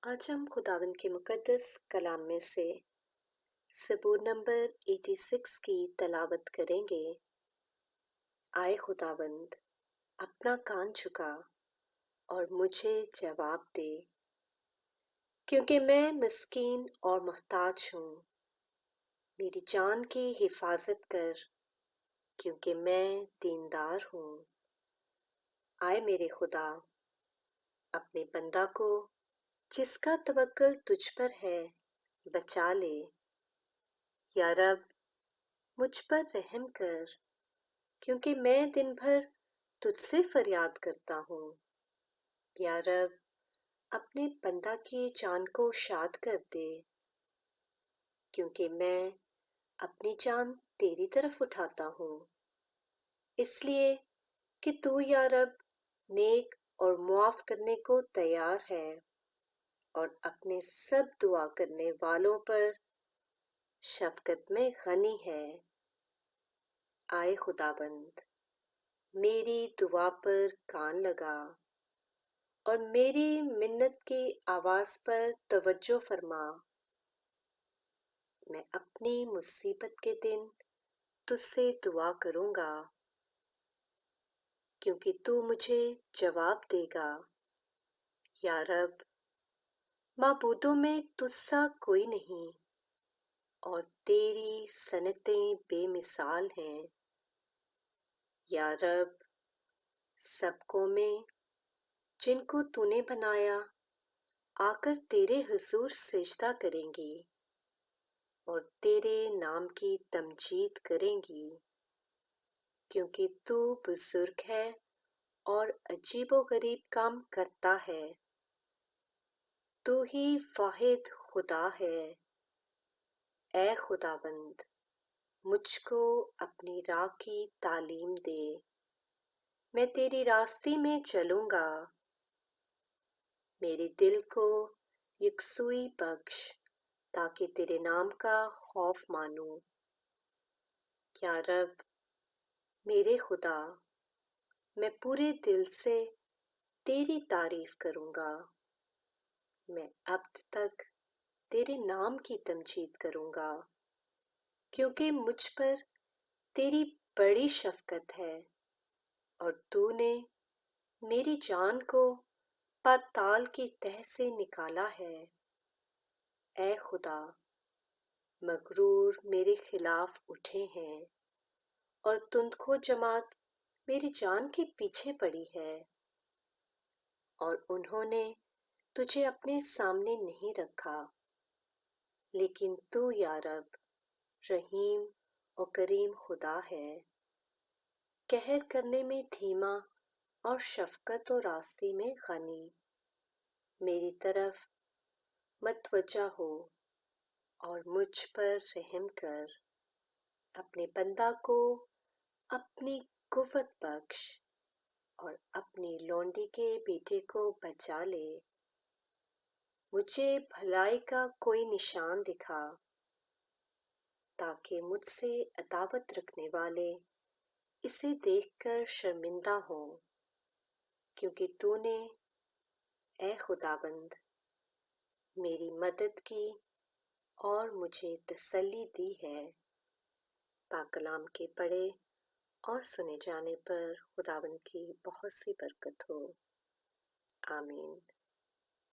आज हम खुदावंद के मुक़द्दस कलाम में से ज़बूर नंबर 86 की तलावत करेंगे। आए खुदावंद, अपना कान झुका और मुझे जवाब दे, क्योंकि मैं मिस्कीन और मोहताज हूँ। मेरी जान की हिफाजत कर, क्योंकि मैं दीनदार हूँ। आए मेरे खुदा, अपने बंदा को जिसका तवक्कुल तुझ पर है बचा ले। या रब, मुझ पर रहम कर, क्योंकि मैं दिन भर तुझसे फरियाद करता हूँ। या रब, अपने बंदा की जान को शाद कर दे, क्योंकि मैं अपनी जान तेरी तरफ उठाता हूँ। इसलिए कि तू या रब नेक और मुआफ करने को तैयार है और अपने सब दुआ करने वालों पर शफकत में गनी है। आए खुदाबंद, मेरी दुआ पर कान लगा और मेरी मिन्नत की आवाज़ पर तवज्जो फरमा। मैं अपनी मुसीबत के दिन तुझसे दुआ करूँगा, क्योंकि तू मुझे जवाब देगा। या रब, माबूदों में तुझसा कोई नहीं और तेरी सनतें बेमिसाल हैं। या रब, सब कौमें जिनको तूने बनाया आकर तेरे हुजूर सिजदा करेंगी और तेरे नाम की तमजीद करेंगी, क्योंकि तू बुजुर्ग है और अजीबो गरीब काम करता है। तू ही वाहिद खुदा है। ऐ खुदाबंद, मुझको अपनी राह की तालीम दे। मैं तेरी रास्ते में चलूँगा। मेरे दिल को यकसुई बख्श, ताकि तेरे नाम का खौफ मानूं। या रब, मेरे खुदा, मैं पूरे दिल से तेरी तारीफ करूँगा। मैं अब तक तेरे नाम की तमजीद करूँगा, क्योंकि मुझ पर तेरी बड़ी शफ़क़त है और तूने मेरी जान को पाताल की तह से निकाला है। ऐ खुदा, मगरूर मेरे खिलाफ उठे हैं और तुंदखो जमात मेरी जान के पीछे पड़ी है, और उन्होंने तुझे अपने सामने नहीं रखा। लेकिन तू या रब रहीम और करीम खुदा है, कहर करने में धीमा और शफकत और रास्ते में गनी। मेरी तरफ मतवज्जा हो और मुझ पर रहम कर। अपने बंदा को अपनी कुव्वत बख्श और अपनी लौंडी के बेटे को बचा ले। मुझे भलाई का कोई निशान दिखा, ताकि मुझसे अदावत रखने वाले इसे देखकर शर्मिंदा हों। क्योंकि तूने, ऐ खुदाबंद, मेरी मदद की और मुझे तसल्ली दी है। पाक कलाम के पढ़े और सुने जाने पर खुदावंद की बहुत सी बरकत हो। आमीन।